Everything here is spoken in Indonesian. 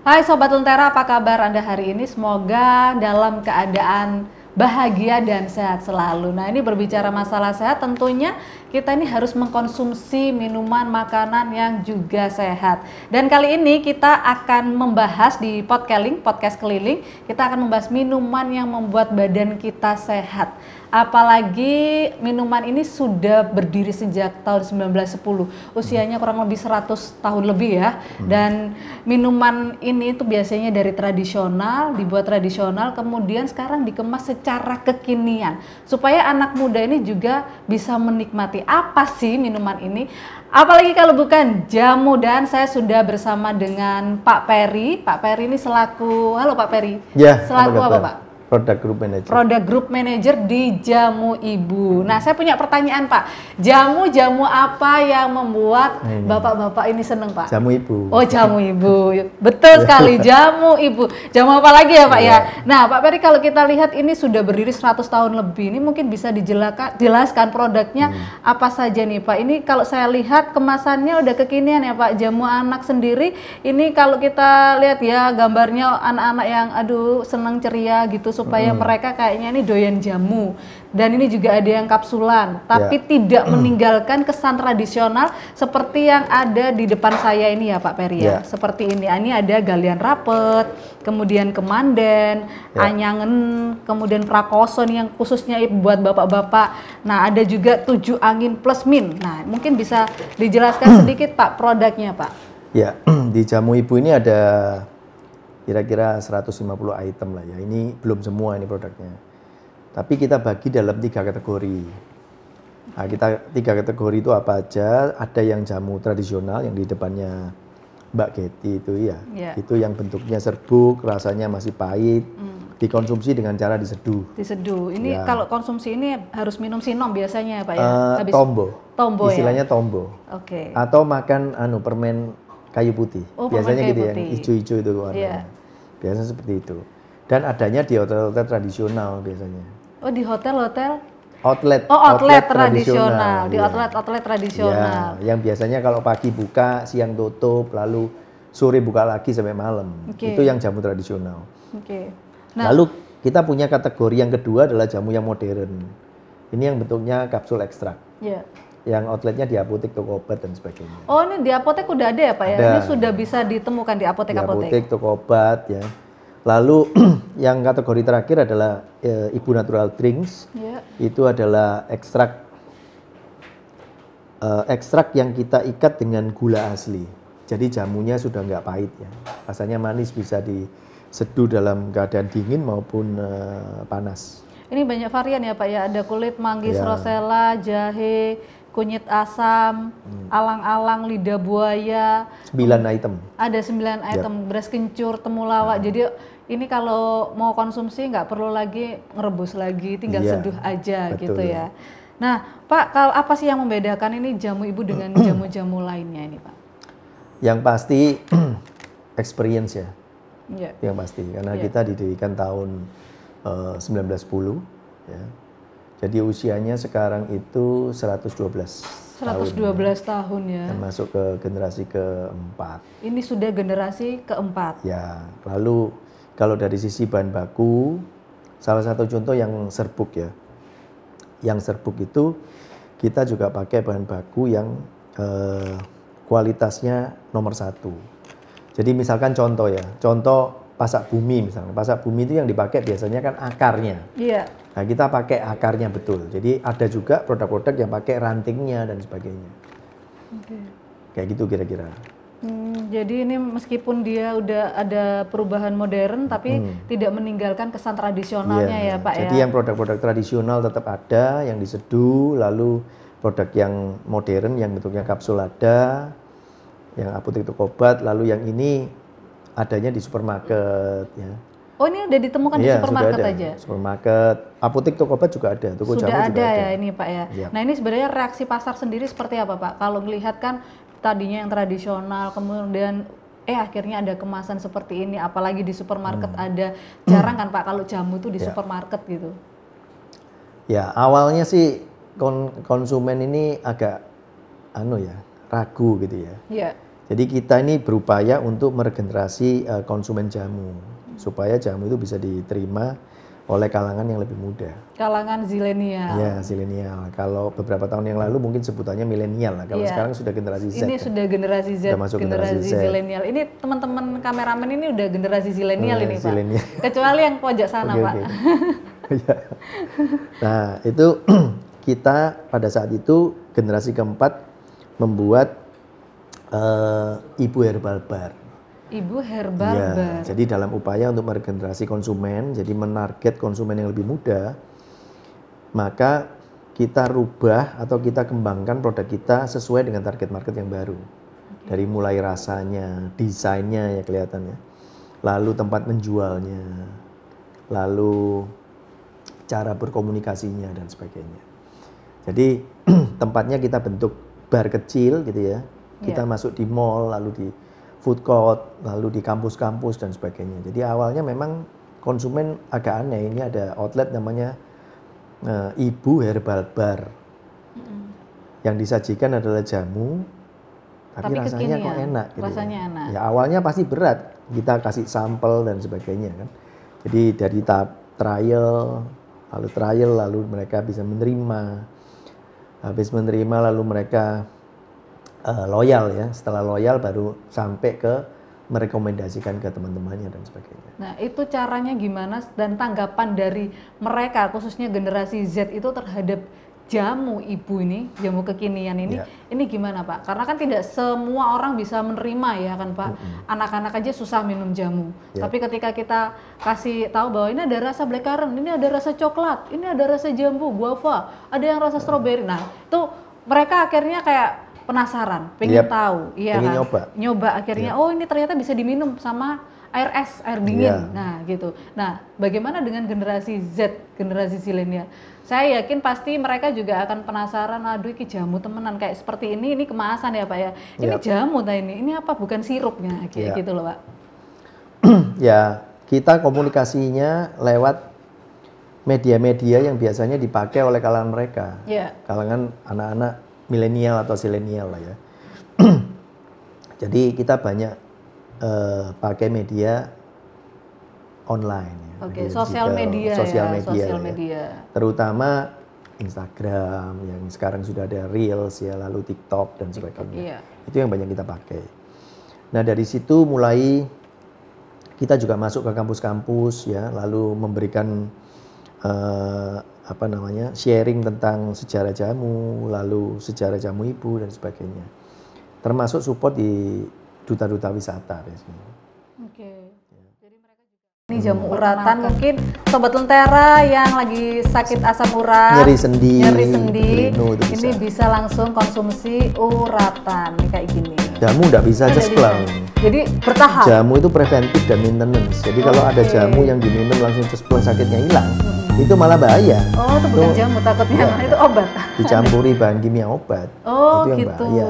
Hai Sobat Lentera, apa kabar Anda hari ini? Semoga dalam keadaan bahagia dan sehat selalu. Nah, ini berbicara masalah sehat, tentunya kita ini harus mengkonsumsi minuman, makanan yang juga sehat. Dan kali ini kita akan membahas di podcast keliling, kita akan membahas minuman yang membuat badan kita sehat. Apalagi minuman ini sudah berdiri sejak tahun 1910, usianya kurang lebih 100 tahun lebih ya. Dan minuman ini tuh biasanya dari tradisional, dibuat tradisional, kemudian sekarang dikemas secara kekinian supaya anak muda ini juga bisa menikmati. Apa sih minuman ini? Apalagi kalau bukan jamu, dan saya sudah bersama dengan Pak Peri. Pak Peri ini selaku, halo Pak Peri. Ya, selaku apa Pak? Product Group Manager. Product Group Manager di Jamu Ibu. Nah, saya punya pertanyaan Pak. Jamu apa yang membuat bapak-bapak ini seneng Pak? Jamu Ibu. Oh, Jamu Ibu. Betul sekali, Jamu Ibu. Jamu apa lagi ya Pak ya? Nah, Pak Peri, kalau kita lihat ini sudah berdiri 100 tahun lebih. Ini mungkin bisa dijelaskan produknya apa saja nih Pak? Ini kalau saya lihat kemasannya udah kekinian ya Pak. Jamu anak sendiri. Ini kalau kita lihat ya gambarnya anak-anak yang seneng ceria gitu, supaya mereka kayaknya ini doyan jamu. Dan ini juga ada yang kapsulan, tapi tidak meninggalkan kesan tradisional seperti yang ada di depan saya ini ya Pak Peri ya. Seperti ini. Ini ada galian rapet, kemudian kemanden, anyangen, kemudian prakoso nih yang khususnya buat bapak-bapak. Nah, ada juga 7 angin plus min. Nah, mungkin bisa dijelaskan sedikit Pak produknya Pak. Ya, di Jamu Ibu ini ada kira-kira 150 item lah ya. Ini belum semua ini produknya. Tapi kita bagi dalam 3 kategori. Nah, 3 kategori itu apa aja? Ada yang jamu tradisional yang di depannya Mbak Getty itu ya. Itu yang bentuknya serbuk, rasanya masih pahit. Dikonsumsi dengan cara diseduh. Diseduh. Ini kalau konsumsi ini harus minum sinom biasanya ya Pak ya? Tombo. Istilahnya tombo. Oke. Atau makan permen kayu putih, biasanya gitu ya, yang hijau-hijau itu warnanya. Biasanya seperti itu. Dan adanya di hotel-hotel tradisional biasanya. Oh, di hotel-hotel? Outlet tradisional. Di outlet tradisional. Ya, yang biasanya kalau pagi buka, siang tutup, lalu sore buka lagi sampai malam. Itu yang jamu tradisional. Lalu kita punya kategori yang kedua adalah jamu yang modern. Ini yang bentuknya kapsul ekstrak. Yang outletnya di apotek, toko obat dan sebagainya. Oh, ini di apotek udah ada ya Pak ya? Ini sudah bisa ditemukan di apotek-apotek? Di apotek, toko obat ya. Lalu yang kategori terakhir adalah Ibu Natural Drinks. Itu adalah ekstrak yang kita ikat dengan gula asli. Jadi jamunya sudah nggak pahit ya. Rasanya manis, bisa diseduh dalam keadaan dingin maupun panas. Ini banyak varian ya Pak ya? Ada kulit manggis, rosella, jahe, kunyit asam, alang-alang, lidah buaya. 9 item. Ada 9 item, beras kencur, temulawak. Jadi ini kalau mau konsumsi nggak perlu lagi ngerebus lagi, tinggal seduh aja gitu ya. Nah Pak, kalau apa sih yang membedakan ini Jamu Ibu dengan jamu-jamu lainnya ini Pak? Yang pasti experience ya. Yang pasti, karena kita didirikan tahun 1910 ya. Jadi usianya sekarang itu 112 tahun ya. Dan masuk ke generasi keempat. Ini sudah generasi keempat. Ya, lalu kalau dari sisi bahan baku, salah satu contoh yang serbuk ya. Yang serbuk itu kita juga pakai bahan baku yang kualitasnya nomor 1. Jadi misalkan contoh pasak bumi misalnya. Pasak bumi itu yang dipakai biasanya kan akarnya. Nah, kita pakai akarnya betul. Jadi ada juga produk-produk yang pakai rantingnya dan sebagainya. Kayak gitu kira-kira. Jadi ini meskipun dia udah ada perubahan modern, tapi tidak meninggalkan kesan tradisionalnya ya Pak ya. Jadi yang produk-produk tradisional tetap ada, yang diseduh, lalu produk yang modern yang bentuknya kapsul ada, yang apotek toko obat, lalu yang ini adanya di supermarket ya. Oh, ini udah ditemukan di supermarket aja? Supermarket, apotek, toko obat juga ada, toko jamu juga ada. Ya ini Pak ya. Nah, ini sebenarnya reaksi pasar sendiri seperti apa Pak? Kalau melihat kan tadinya yang tradisional, kemudian akhirnya ada kemasan seperti ini, apalagi di supermarket ada. Jarang kan Pak kalau jamu tuh di supermarket gitu. Ya, awalnya sih konsumen ini agak ragu gitu ya. Jadi kita ini berupaya untuk meregenerasi konsumen jamu supaya jamu itu bisa diterima oleh kalangan yang lebih muda. Kalangan zilenial. Ya, zilenial. Kalau beberapa tahun yang lalu mungkin sebutannya milenial. Kalau sekarang sudah generasi Z. Ini sudah generasi Z, sudah masuk generasi zilenial. Ini teman-teman kameramen ini udah generasi zilenial ini, Pak. Zilenial. Kecuali yang pojok sana, Pak. Nah, itu kita pada saat itu generasi keempat membuat Ibu Herbal Bar. Ibu Herbal Bar. Jadi dalam upaya untuk meregenerasi konsumen, jadi menarget konsumen yang lebih muda, maka kita rubah atau kita kembangkan produk kita sesuai dengan target market yang baru. Dari mulai rasanya, desainnya ya kelihatannya, lalu tempat menjualnya, lalu cara berkomunikasinya dan sebagainya. Jadi tempatnya kita bentuk bar kecil gitu ya. Kita masuk di mall, lalu di food court, lalu di kampus-kampus dan sebagainya. Jadi awalnya memang konsumen agak aneh. Ini ada outlet namanya Ibu Herbal Bar. Yang disajikan adalah jamu, tapi rasanya kok enak. Gitu rasanya enak. Ya awalnya pasti berat. Kita kasih sampel dan sebagainya kan. Jadi dari tahap trial, lalu mereka bisa menerima. Habis menerima lalu mereka loyal ya, setelah loyal baru sampai ke merekomendasikan ke teman-temannya dan sebagainya. Nah itu caranya gimana dan tanggapan dari mereka khususnya generasi Z itu terhadap jamu ibu ini, jamu kekinian ini gimana Pak? Karena kan tidak semua orang bisa menerima ya kan Pak, anak-anak aja susah minum jamu. Tapi ketika kita kasih tahu bahwa ini ada rasa blackcurrant, ini ada rasa coklat, ini ada rasa jambu, guava, ada yang rasa stroberi. Nah itu mereka akhirnya kayak penasaran, pengen tahu, iya pengen kan? Nyoba akhirnya, oh ini ternyata bisa diminum sama air es, air dingin, nah gitu. Nah, bagaimana dengan generasi Z, generasi zilenial? Saya yakin pasti mereka juga akan penasaran, aduh ini jamu temenan kayak seperti ini kemasan ya Pak ya. Ini jamu ini apa bukan sirupnya, kayak gitu loh Pak. Ya, kita komunikasinya lewat media-media yang biasanya dipakai oleh kalangan mereka, kalangan anak-anak milenial atau zilenial lah ya. Jadi kita banyak pakai media online ya. Sosial media. Ya. Terutama Instagram yang sekarang sudah ada Reels ya, lalu TikTok dan sebagainya. Itu yang banyak kita pakai. Nah, dari situ mulai kita juga masuk ke kampus-kampus ya, lalu memberikan sharing tentang sejarah jamu, lalu sejarah jamu ibu dan sebagainya. Termasuk support di duta-duta wisata biasanya. Jadi mereka juga ini jamu uratan mungkin sobat Lentera yang lagi sakit asam urat, nyeri sendi, ini bisa langsung konsumsi uratan kayak gini. Jamu nggak bisa cespleng. Jadi bertahap. Jamu itu preventif dan maintenance. Jadi kalau ada jamu yang diminum langsung cespleng sakitnya hilang, itu malah bahaya. Oh, itu bukan jamu takutnya, itu obat. Dicampuri bahan kimia obat. Oh, itu yang gitu. bahaya.